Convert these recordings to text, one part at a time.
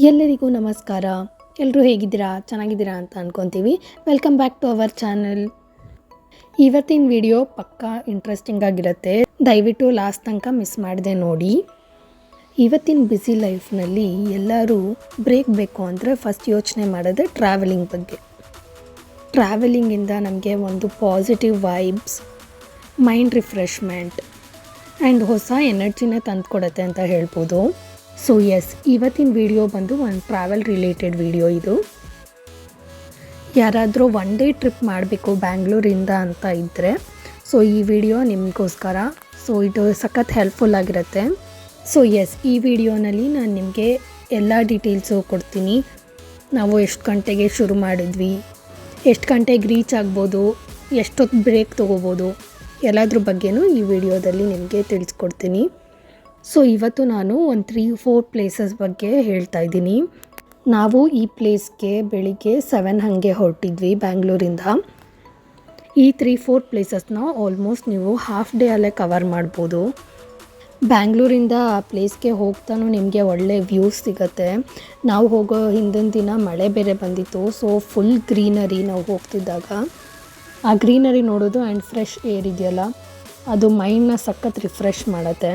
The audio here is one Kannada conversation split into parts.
ಎಲ್ಲರಿಗೂ ನಮಸ್ಕಾರ. ಎಲ್ಲರೂ ಹೇಗಿದ್ದೀರಾ? ಚೆನ್ನಾಗಿದ್ದೀರಾ ಅಂತ ಅಂದ್ಕೊತೀವಿ. Welcome back to our channel. ಇವತ್ತಿನ ವಿಡಿಯೋ ಪಕ್ಕಾ ಇಂಟ್ರೆಸ್ಟಿಂಗ್ ಆಗಿರುತ್ತೆ. ದಯವಿಟ್ಟು ಲಾಸ್ಟ್ ತನಕ ಮಿಸ್ ಮಾಡದೆ ನೋಡಿ. ಇವತ್ತಿನ ಬ್ಯುಸಿ ಲೈಫ್ನಲ್ಲಿ ಎಲ್ಲರೂ ಬ್ರೇಕ್ ಬೇಕು ಅಂದರೆ ಫಸ್ಟ್ ಯೋಚನೆ ಮಾಡೋದೇ ಟ್ರಾವೆಲಿಂಗ್ ಬಗ್ಗೆ. ಟ್ರಾವೆಲಿಂಗಿಂದ ನಮಗೆ ಒಂದು positive vibes, mind refreshment and ಹೊಸ ಎನರ್ಜಿನ ತಂದುಕೊಡುತ್ತೆ ಅಂತ ಹೇಳ್ಬೋದು. ಸೊ ಎಸ್, ಇವತ್ತಿನ ವಿಡಿಯೋ ಬಂದು ಒಂದು ಟ್ರಾವೆಲ್ ರಿಲೇಟೆಡ್ ವಿಡಿಯೋ. ಇದು ಯಾರಾದರೂ ಒನ್ ಡೇ ಟ್ರಿಪ್ ಮಾಡಬೇಕು ಬ್ಯಾಂಗ್ಳೂರಿಂದ ಅಂತ ಇದ್ದರೆ ಸೊ ಈ ವಿಡಿಯೋ ನಿಮಗೋಸ್ಕರ. ಸೊ ಇದು ಸಖತ್ ಹೆಲ್ಪ್ಫುಲ್ ಆಗಿರುತ್ತೆ. ಸೊ ಎಸ್, ಈ ವಿಡಿಯೋನಲ್ಲಿ ನಾನು ನಿಮಗೆ ಎಲ್ಲ ಡೀಟೇಲ್ಸು ಕೊಡ್ತೀನಿ. ನಾವು ಎಷ್ಟು ಗಂಟೆಗೆ ಶುರು ಮಾಡಿದ್ವಿ, ಎಷ್ಟು ಗಂಟೆಗೆ ರೀಚ್ ಆಗ್ಬೋದು, ಎಷ್ಟೊತ್ತು ಬ್ರೇಕ್ ತೊಗೋಬೋದು, ಎಲ್ಲದ್ರ ಬಗ್ಗೆನೂ ಈ ವಿಡಿಯೋದಲ್ಲಿ ನಿಮಗೆ ತಿಳಿಸ್ಕೊಡ್ತೀನಿ. ಸೊ ಇವತ್ತು ನಾನು ಒಂದು 3-4 ಪ್ಲೇಸಸ್ ಬಗ್ಗೆ ಹೇಳ್ತಾ ಇದ್ದೀನಿ. ನಾವು ಈ ಪ್ಲೇಸ್ಗೆ ಬೆಳಿಗ್ಗೆ 7 ಹಾಗೆ ಹೊರಟಿದ್ವಿ ಬ್ಯಾಂಗ್ಳೂರಿಂದ. ಈ 3-4 ಪ್ಲೇಸಸ್ನ ಆಲ್ಮೋಸ್ಟ್ ನೀವು ಹಾಫ್ ಡೇ ಅಲ್ಲೇ ಕವರ್ ಮಾಡ್ಬೋದು. ಬ್ಯಾಂಗ್ಳೂರಿಂದ ಆ ಪ್ಲೇಸ್ಗೆ ಹೋಗ್ತಾನೂ ನಿಮಗೆ ಒಳ್ಳೆ ವ್ಯೂಸ್ ಸಿಗುತ್ತೆ. ನಾವು ಹೋಗೋ ಹಿಂದಿನ ದಿನ ಮಳೆ ಬೇರೆ ಬಂದಿತ್ತು. ಸೊ ಫುಲ್ ಗ್ರೀನರಿ ನಾವು ಹೋಗ್ತಿದ್ದಾಗ. ಆ ಗ್ರೀನರಿ ನೋಡೋದು ಆ್ಯಂಡ್ ಫ್ರೆಶ್ ಏರ್ ಇದೆಯಲ್ಲ, ಅದು ಮೈಂಡ್ನ ಸಖತ್ ರಿಫ್ರೆಶ್ ಮಾಡುತ್ತೆ.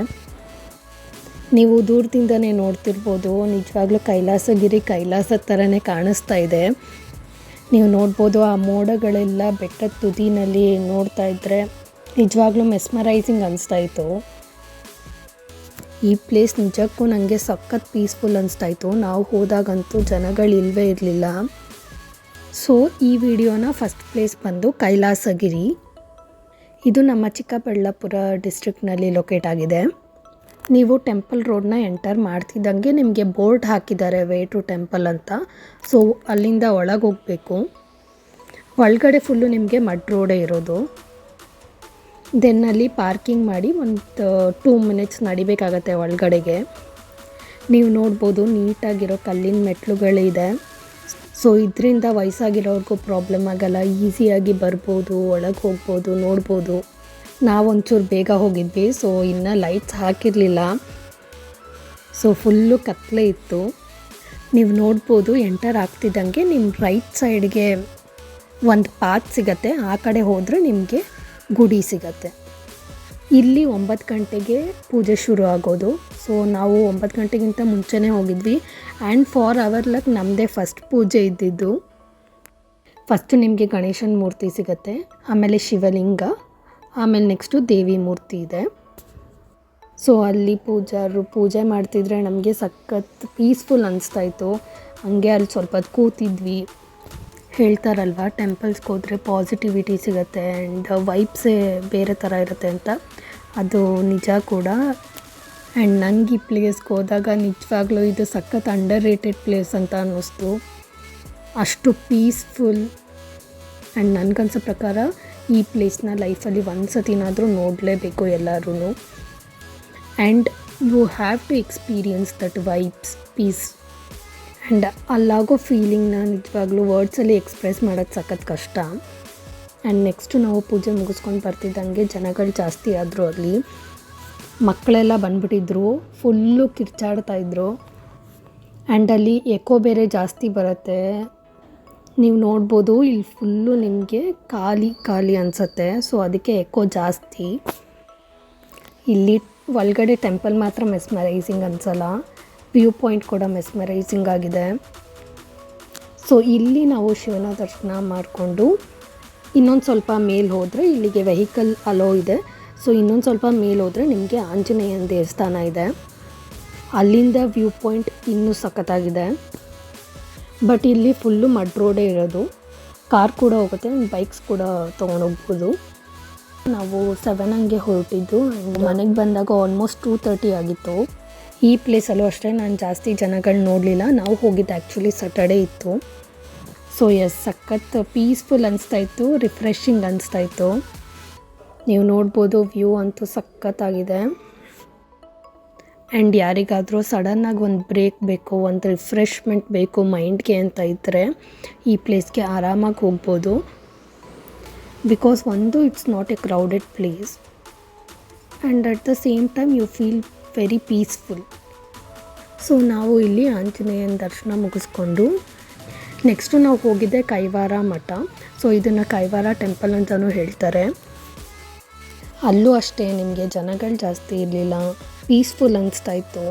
ನೀವು ದೂರದಿಂದನೇ ನೋಡ್ತಿರ್ಬೋದು, ನಿಜವಾಗ್ಲೂ ಕೈಲಾಸದ ಥರನೇ ಕಾಣಿಸ್ತಾ ಇದೆ. ನೀವು ನೋಡ್ಬೋದು ಆ ಮೋಡಗಳೆಲ್ಲ ಬೆಟ್ಟದ ತುದಿನಲ್ಲಿ ನೋಡ್ತಾ ಇದ್ದರೆ ನಿಜವಾಗ್ಲೂ ಮೆಸ್ಮರೈಸಿಂಗ್ ಅನಿಸ್ತಾಯಿತ್ತು. ಈ ಪ್ಲೇಸ್ ನಿಜಕ್ಕೂ ನನಗೆ ಸಖತ್ ಪೀಸ್ಫುಲ್ ಅನಿಸ್ತಾಯಿತ್ತು. ನಾವು ಹೋದಾಗಂತೂ ಜನಗಳಿಲ್ವೇ ಇರಲಿಲ್ಲ. ಸೊ ಈ ವಿಡಿಯೋನ ಫಸ್ಟ್ ಪ್ಲೇಸ್ ಬಂದು ಕೈಲಾಸಗಿರಿ. ಇದು ನಮ್ಮ ಚಿಕ್ಕಬಳ್ಳಾಪುರ ಡಿಸ್ಟ್ರಿಕ್ನಲ್ಲಿ ಲೊಕೇಟ್ ಆಗಿದೆ. ನೀವು ಟೆಂಪಲ್ ರೋಡ್ನ ಎಂಟರ್ ಮಾಡ್ತಿದ್ದಂಗೆ ನಿಮಗೆ ಬೋರ್ಡ್ ಹಾಕಿದ್ದಾರೆ ವೇ ಟು ಟೆಂಪಲ್ ಅಂತ. ಸೊ ಅಲ್ಲಿಂದ ಒಳಗೆ ಹೋಗಬೇಕು. ಒಳಗಡೆ ಫುಲ್ಲು ನಿಮಗೆ ಮಡ್ ರೋಡೇ ಇರೋದು. ದೆನ್ ಅಲ್ಲಿ ಪಾರ್ಕಿಂಗ್ ಮಾಡಿ ಒಂದು 2 ಮಿನಿಟ್ಸ್ ನಡಿಬೇಕಾಗತ್ತೆ ಒಳಗಡೆಗೆ. ನೀವು ನೋಡ್ಬೋದು ನೀಟಾಗಿರೋ ಕಲ್ಲಿನ ಮೆಟ್ಲುಗಳಿದೆ. ಸೊ ಇದರಿಂದ ವಯಸ್ಸಾಗಿರೋರ್ಗೂ ಪ್ರಾಬ್ಲಮ್ ಆಗಲ್ಲ, ಈಸಿಯಾಗಿ ಬರ್ಬೋದು, ಒಳಗೆ ಹೋಗ್ಬೋದು, ನೋಡ್ಬೋದು. ನಾವೊಂಚೂರು ಬೇಗ ಹೋಗಿದ್ವಿ. ಸೊ ಇನ್ನೂ ಲೈಟ್ಸ್ ಹಾಕಿರಲಿಲ್ಲ. ಸೊ ಫುಲ್ಲು ಕತ್ತಲೆ ಇತ್ತು. ನೀವು ನೋಡ್ಬೋದು ಎಂಟರ್ ಆಗ್ತಿದ್ದಂಗೆ ನಿಮ್ಮ ರೈಟ್ ಸೈಡ್ಗೆ ಒಂದು ಪಾತ್ ಸಿಗತ್ತೆ. ಆ ಕಡೆ ಹೋದರೆ ನಿಮಗೆ ಗುಡಿ ಸಿಗತ್ತೆ. ಇಲ್ಲಿ 9 ಗಂಟೆಗೆ ಪೂಜೆ ಶುರು ಆಗೋದು. ಸೊ ನಾವು 9 ಗಂಟೆಗಿಂತ ಮುಂಚೆನೇ ಹೋಗಿದ್ವಿ. ಆ್ಯಂಡ್ ಫಾರ್ ಅವರ್ ಲಕ್ ನಮ್ಮದೇ ಫಸ್ಟ್ ಪೂಜೆ ಇದ್ದಿದ್ದು. ಫಸ್ಟು ನಿಮಗೆ ಗಣೇಶನ ಮೂರ್ತಿ ಸಿಗತ್ತೆ, ಆಮೇಲೆ ಶಿವಲಿಂಗ, ಆಮೇಲೆ ನೆಕ್ಸ್ಟು ದೇವಿ ಮೂರ್ತಿ ಇದೆ. ಸೊ ಅಲ್ಲಿ ಪೂಜಾರು ಪೂಜೆ ಮಾಡ್ತಿದ್ರೆ ನಮಗೆ ಸಖತ್ ಪೀಸ್ಫುಲ್ ಅನಿಸ್ತಾಯಿತ್ತು. ಹಂಗೆ ಅಲ್ಲಿ ಸ್ವಲ್ಪ ಹೊತ್ತು ಕೂತಿದ್ವಿ. ಹೇಳ್ತಾರಲ್ವ ಟೆಂಪಲ್ಸ್ಗೆ ಹೋದರೆ ಪಾಸಿಟಿವಿಟಿ ಸಿಗುತ್ತೆ ಆ್ಯಂಡ್ ವೈಬ್ಸೇ ಬೇರೆ ಥರ ಇರುತ್ತೆ ಅಂತ. ಅದು ನಿಜ ಕೂಡ. ಆ್ಯಂಡ್ ನನಗೆ ಈ ಪ್ಲೇಸ್ಗೆ ಹೋದಾಗ ನಿಜವಾಗ್ಲೂ ಇದು ಸಖತ್ ಅಂಡರ್ ರೇಟೆಡ್ ಪ್ಲೇಸ್ ಅಂತ ಅನ್ನಿಸ್ತು. ಅಷ್ಟು ಪೀಸ್ಫುಲ್. ಆ್ಯಂಡ್ ನನಗನ್ಸೋ ಪ್ರಕಾರ ಈ ಪ್ಲೇಸ್ನ ಲೈಫಲ್ಲಿ ಒಂದು ಸತಿನಾದರೂ ನೋಡಲೇಬೇಕು ಎಲ್ಲರೂ. And you have to experience that vibes, peace and ಅಲ್ಲಾಗೋ ಫೀಲಿಂಗ್ನ ನಿಜವಾಗ್ಲೂ ವರ್ಡ್ಸಲ್ಲಿ ಎಕ್ಸ್ಪ್ರೆಸ್ ಮಾಡೋದು ಸಖತ್ ಕಷ್ಟ. ಆ್ಯಂಡ್ ನೆಕ್ಸ್ಟು ನಾವು ಪೂಜೆ ಮುಗಿಸ್ಕೊಂಡು ಬರ್ತಿದ್ದಂಗೆ ಜನಗಳು ಜಾಸ್ತಿ ಆದರು. ಅಲ್ಲಿ ಮಕ್ಕಳೆಲ್ಲ ಬಂದುಬಿಟ್ಟಿದ್ರು, ಫುಲ್ಲು ಕಿರ್ಚಾಡ್ತಾಯಿದ್ರು. ಆ್ಯಂಡ್ ಅಲ್ಲಿ ಎಕೋ ಬೇರೆ ಜಾಸ್ತಿ ಬರುತ್ತೆ. ನೀವು ನೋಡ್ಬೋದು ಇಲ್ಲಿ ಫುಲ್ಲು ನಿಮಗೆ ಖಾಲಿ ಅನಿಸುತ್ತೆ. ಸೊ ಅದಕ್ಕೆ ಎಕೋ ಜಾಸ್ತಿ. ಇಲ್ಲಿ ಒಳಗಡೆ ಟೆಂಪಲ್ ಮಾತ್ರ ಮೆಸ್ಮರೈಸಿಂಗ್ ಅನಿಸಲ್ಲ, ವ್ಯೂ ಪಾಯಿಂಟ್ ಕೂಡ ಮೆಸ್ಮರೈಸಿಂಗ್ ಆಗಿದೆ. ಸೊ ಇಲ್ಲಿ ನಾವು ಶಿವನ ದರ್ಶನ ಮಾಡಿಕೊಂಡು ಇನ್ನೊಂದು ಸ್ವಲ್ಪ ಮೇಲೆ ಹೋದರೆ ಇಲ್ಲಿಗೆ ವೆಹಿಕಲ್ ಅಲೋ ಇದೆ. ಸೊ ಇನ್ನೊಂದು ಸ್ವಲ್ಪ ಮೇಲೆ ಹೋದರೆ ನಿಮಗೆ ಆಂಜನೇಯನ ದೇವಸ್ಥಾನ ಇದೆ. ಅಲ್ಲಿಂದ ವ್ಯೂ ಪಾಯಿಂಟ್ ಇನ್ನೂ ಸಖತ್ತಾಗಿದೆ. ಬಟ್ ಇಲ್ಲಿ ಫುಲ್ಲು ಮಡ್ ರೋಡೇ ಇರೋದು. ಕಾರ್ ಕೂಡ ಹೋಗುತ್ತೆ ಆ್ಯಂಡ್ ಬೈಕ್ಸ್ ಕೂಡ ತೊಗೊಂಡೋಗ್ಬೋದು. ನಾವು 7 ಹಂಗೆ ಹೊರಟಿದ್ದು. ಮನೆಗೆ ಬಂದಾಗ ಆಲ್ಮೋಸ್ಟ್ 2:30 ಆಗಿತ್ತು. ಈ ಪ್ಲೇಸಲ್ಲೂ ಅಷ್ಟೇ ನಾನು ಜಾಸ್ತಿ ಜನಗಳು ನೋಡಲಿಲ್ಲ. ನಾವು ಹೋಗಿದ್ದು ಆ್ಯಕ್ಚುಲಿ ಸ್ಯಾಟರ್ಡೇ ಇತ್ತು. ಸೊ ಎಸ್, ಸಖತ್ ಪೀಸ್ಫುಲ್ ಅನಿಸ್ತಾಯಿತ್ತು, ರಿಫ್ರೆಶಿಂಗ್ ಅನಿಸ್ತಾಯಿತ್ತು. ನೀವು ನೋಡ್ಬೋದು ವ್ಯೂ ಅಂತೂ ಸಖತ್ತಾಗಿದೆ. ಆ್ಯಂಡ್ ಯಾರಿಗಾದರೂ ಸಡನ್ನಾಗಿ ಒಂದು ಬ್ರೇಕ್ ಬೇಕು, ಒಂದು ರಿಫ್ರೆಶ್ಮೆಂಟ್ ಬೇಕು ಮೈಂಡ್ಗೆ ಅಂತ ಇದ್ದರೆ ಈ ಪ್ಲೇಸ್ಗೆ ಆರಾಮಾಗಿ ಹೋಗ್ಬೋದು. ಬಿಕಾಸ್ ಒಂದು it's not a crowded place and at the same time you feel very peaceful. So ನಾವು ಇಲ್ಲಿ ಆಂಜನೇಯನ ದರ್ಶನ ಮುಗಿಸ್ಕೊಂಡು ನೆಕ್ಸ್ಟು ನಾವು ಹೋಗಿದ್ದೆ ಕೈವಾರ ಮಠ. ಸೊ ಇದನ್ನು ಕೈವಾರ ಟೆಂಪಲ್ ಅಂತಲೂ ಹೇಳ್ತಾರೆ. ಅಲ್ಲೂ ಅಷ್ಟೇ ನಿಮಗೆ ಜನಗಳು ಜಾಸ್ತಿ ಇರಲಿಲ್ಲ, ಪೀಸ್ಫುಲ್ ಅನಿಸ್ತಾಯಿತ್ತು.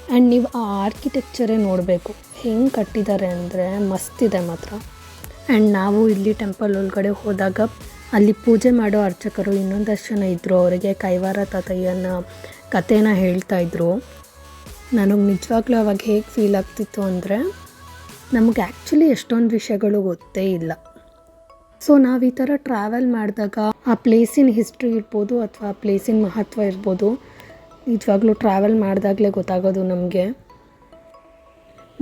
ಆ್ಯಂಡ್ ನೀವು ಆ ಆರ್ಕಿಟೆಕ್ಚರೇ ನೋಡಬೇಕು, ಹೆಂಗೆ ಕಟ್ಟಿದ್ದಾರೆ ಅಂದರೆ ಮಸ್ತಿದೆ ಮಾತ್ರ. ಆ್ಯಂಡ್ ನಾವು ಇಲ್ಲಿ ಟೆಂಪಲ್ ಒಳಗಡೆ ಹೋದಾಗ ಅಲ್ಲಿ ಪೂಜೆ ಮಾಡೋ ಅರ್ಚಕರು ಇನ್ನೊಂದಷ್ಟು ಜನ ಇದ್ದರು. ಅವರಿಗೆ ಕೈವಾರ ತಾತಯ್ಯನ ಕಥೆನ ಹೇಳ್ತಾಯಿದ್ರು. ನನಗೆ ನಿಜವಾಗ್ಲೂ ಅವಾಗ ಹೇಗೆ ಫೀಲ್ ಆಗ್ತಿತ್ತು ಅಂದರೆ ನಮಗೆ ಆ್ಯಕ್ಚುಲಿ ಎಷ್ಟೊಂದು ವಿಷಯಗಳು ಗೊತ್ತೇ ಇಲ್ಲ. ಸೊ ನಾವು ಈ ಥರ ಟ್ರಾವೆಲ್ ಮಾಡಿದಾಗ ಆ ಪ್ಲೇಸಿನ ಹಿಸ್ಟ್ರಿ ಇರ್ಬೋದು ಅಥವಾ ಆ ಪ್ಲೇಸಿನ ಮಹತ್ವ ಇರ್ಬೋದು, ನಿಜವಾಗ್ಲೂ ಟ್ರಾವೆಲ್ ಮಾಡಿದಾಗಲೇ ಗೊತ್ತಾಗೋದು ನಮಗೆ.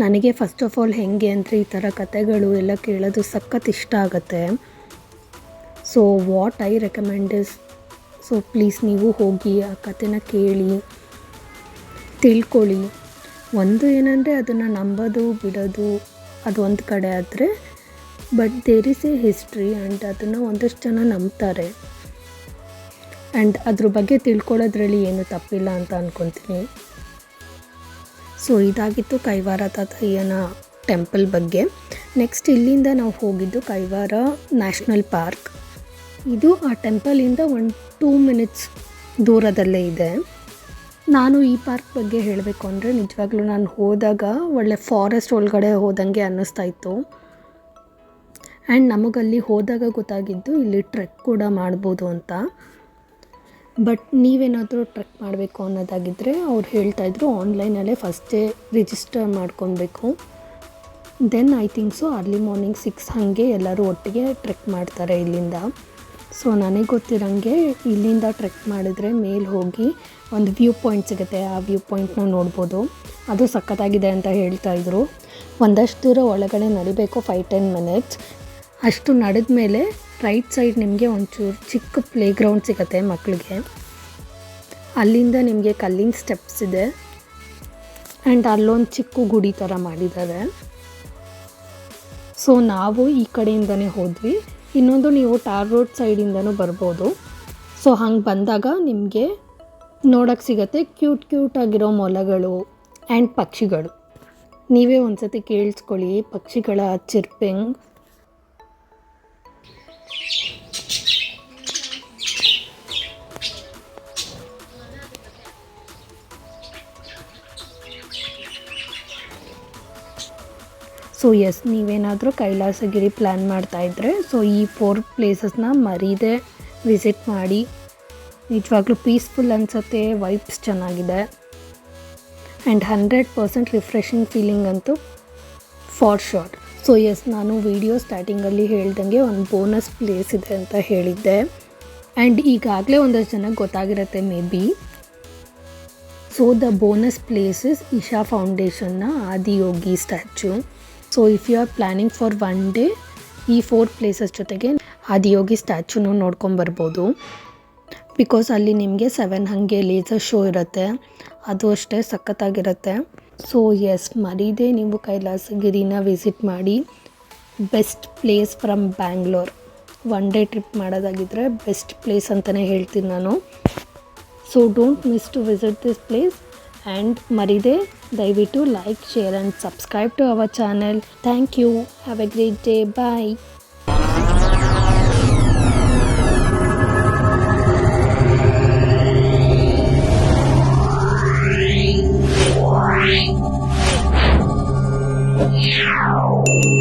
ನನಗೆ ಫಸ್ಟ್ ಆಫ್ ಆಲ್ ಹೇಗೆ ಅಂದರೆ ಈ ಥರ ಕತೆಗಳು ಎಲ್ಲ ಕೇಳೋದು ಸಖತ್ ಇಷ್ಟ ಆಗುತ್ತೆ. So what I recommend is, so please ನೀವು ಹೋಗಿ ಆ ಕತೆನ ಕೇಳಿ ತಿಳ್ಕೊಳ್ಳಿ. ಒಂದು ಏನಂದರೆ ಅದನ್ನು ನಂಬೋದು ಬಿಡೋದು ಅದು ಒಂದು ಕಡೆ ಆದರೆ, but there is a history and ಅದನ್ನು ಒಂದಷ್ಟು ಜನ ನಂಬ್ತಾರೆ. ಆ್ಯಂಡ್ ಅದ್ರ ಬಗ್ಗೆ ತಿಳ್ಕೊಳ್ಳೋದ್ರಲ್ಲಿ ಏನು ತಪ್ಪಿಲ್ಲ ಅಂತ ಅಂದ್ಕೊತೀನಿ. ಸೊ ಇದಾಗಿತ್ತು ಕೈವಾರ ತಾತಯ್ಯನ ಟೆಂಪಲ್ ಬಗ್ಗೆ. ನೆಕ್ಸ್ಟ್ ಇಲ್ಲಿಂದ ನಾವು ಹೋಗಿದ್ದು ಕೈವಾರ ನ್ಯಾಷನಲ್ ಪಾರ್ಕ್. ಇದು ಆ ಟೆಂಪಲಿಂದ 1-2 ಮಿನಿಟ್ಸ್ ದೂರದಲ್ಲೇ ಇದೆ. ನಾನು ಈ ಪಾರ್ಕ್ ಬಗ್ಗೆ ಹೇಳಬೇಕು ಅಂದರೆ ನಿಜವಾಗ್ಲೂ ನಾನು ಹೋದಾಗ ಒಳ್ಳೆ ಫಾರೆಸ್ಟ್ ಒಳಗಡೆ ಹೋದಂಗೆ ಅನ್ನಿಸ್ತಾ ಇತ್ತು. ಆ್ಯಂಡ್ ನಮಗಲ್ಲಿ ಹೋದಾಗ ಗೊತ್ತಾಗಿದ್ದು ಇಲ್ಲಿ ಟ್ರೆಕ್ ಕೂಡ ಮಾಡ್ಬೋದು ಅಂತ. ಬಟ್ ನೀವೇನಾದರೂ ಟ್ರೆಕ್ ಮಾಡಬೇಕು ಅನ್ನೋದಾಗಿದ್ದರೆ ಅವ್ರು ಹೇಳ್ತಾಯಿದ್ರು ಆನ್ಲೈನಲ್ಲೇ ಫಸ್ಟೇ ರಿಜಿಸ್ಟರ್ ಮಾಡ್ಕೊಬೇಕು. Then I think so early morning 6 ಹಾಗೆ ಎಲ್ಲರೂ ಒಟ್ಟಿಗೆ ಟ್ರೆಕ್ ಮಾಡ್ತಾರೆ ಇಲ್ಲಿಂದ. ಸೊ ನನಗೆ ಗೊತ್ತಿರೋಂಗೆ ಇಲ್ಲಿಂದ ಟ್ರೆಕ್ ಮಾಡಿದ್ರೆ ಮೇಲೆ ಹೋಗಿ ಒಂದು ವ್ಯೂ ಪಾಯಿಂಟ್ ಸಿಗುತ್ತೆ. ಆ ವ್ಯೂ ಪಾಯಿಂಟ್ನ ನೋಡ್ಬೋದು. ಅದು ಸಖತ್ತಾಗಿದೆ ಅಂತ ಹೇಳ್ತಾಯಿದ್ರು. ಒಂದಷ್ಟು ದೂರ ಒಳಗಡೆ ನಡಿಬೇಕು, 5-10 ಮಿನಿಟ್ಸ್. ಅಷ್ಟು ನಡೆದ ಮೇಲೆ ರೈಟ್ ಸೈಡ್ ನಿಮಗೆ ಒಂಚೂರು ಚಿಕ್ಕ ಪ್ಲೇ ಗ್ರೌಂಡ್ ಸಿಗುತ್ತೆ ಮಕ್ಕಳಿಗೆ. ಅಲ್ಲಿಂದ ನಿಮಗೆ ಕಲ್ಲಿನ ಸ್ಟೆಪ್ಸ್ ಇದೆ ಆ್ಯಂಡ್ ಅಲ್ಲೊಂದು ಚಿಕ್ಕ ಗುಡಿ ಥರ ಮಾಡಿದ್ದಾರೆ. ಸೊ ನಾವು ಈ ಕಡೆಯಿಂದನೇ ಹೋದ್ವಿ. ಇನ್ನೊಂದು ನೀವು ಟಾರ್ ರೋಡ್ ಸೈಡಿಂದನೂ ಬರ್ಬೋದು. ಸೊ ಹಂಗೆ ಬಂದಾಗ ನಿಮಗೆ ನೋಡೋಕ್ಕೆ ಸಿಗುತ್ತೆ ಕ್ಯೂಟ್ ಆಗಿರೋ ಮೊಲಗಳು ಆ್ಯಂಡ್ ಪಕ್ಷಿಗಳು. ನೀವೇ ಒಂದು ಸತಿ ಕೇಳಿಸ್ಕೊಳ್ಳಿ ಪಕ್ಷಿಗಳ ಚಿರ್ಪಿಂಗ್. ಸೊ ಎಸ್, ನೀವೇನಾದರೂ ಕೈಲಾಸಗಿರಿ ಪ್ಲ್ಯಾನ್ ಮಾಡ್ತಾಯಿದ್ರೆ ಸೊ ಈ 4 ಪ್ಲೇಸಸ್ನ ಮರೀದೆ ವಿಸಿಟ್ ಮಾಡಿ. ನಿಜವಾಗ್ಲೂ ಪೀಸ್ಫುಲ್ ಅನಿಸುತ್ತೆ, ವೈಬ್ಸ್ ಚೆನ್ನಾಗಿದೆ ಆ್ಯಂಡ್ 100% ರಿಫ್ರೆಶಿಂಗ್ ಫೀಲಿಂಗ್ ಅಂತೂ ಫಾರ್ ಶೋರ್. ಸೊ ಎಸ್, ನಾನು ವಿಡಿಯೋ ಸ್ಟಾರ್ಟಿಂಗಲ್ಲಿ ಹೇಳ್ದಂಗೆ ಒಂದು ಬೋನಸ್ ಪ್ಲೇಸ್ ಇದೆ ಅಂತ ಹೇಳಿದ್ದೆ. ಆ್ಯಂಡ್ ಈಗಾಗಲೇ ಒಂದಷ್ಟು ಜನಕ್ಕೆ ಗೊತ್ತಾಗಿರುತ್ತೆ maybe. So the bonus place is Isha ಫೌಂಡೇಶನ್ನ Adiyogi statue. So if you are planning for 1 day ಈ 4 ಪ್ಲೇಸಸ್ ಜೊತೆಗೆ ಆದಿಯೋಗಿ ಸ್ಟ್ಯಾಚ್ಯೂನು ನೋಡ್ಕೊಂಬರ್ಬೋದು. ಬಿಕಾಸ್ ಅಲ್ಲಿ ನಿಮಗೆ 7 ಹಾಗೆ ಲೇಸರ್ ಶೋ ಇರುತ್ತೆ, ಅದು ಅಷ್ಟೇ ಸಖತ್ತಾಗಿರುತ್ತೆ. ಸೊ ಎಸ್, ಮರೀದೆ ನೀವು ಕೈಲಾಸಗಿರಿನ ವಿಸಿಟ್ ಮಾಡಿ. Best place from Bangalore. 1 day trip ಮಾಡೋದಾಗಿದ್ದರೆ ಬೆಸ್ಟ್ ಪ್ಲೇಸ್ ಅಂತಲೇ ಹೇಳ್ತೀನಿ ನಾನು. So don't miss to visit this place. And ಮರೀದೆ ದಯವಿಟ್ಟು like, share and subscribe to our channel. Thank you. Have a great day. Bye. Yeah.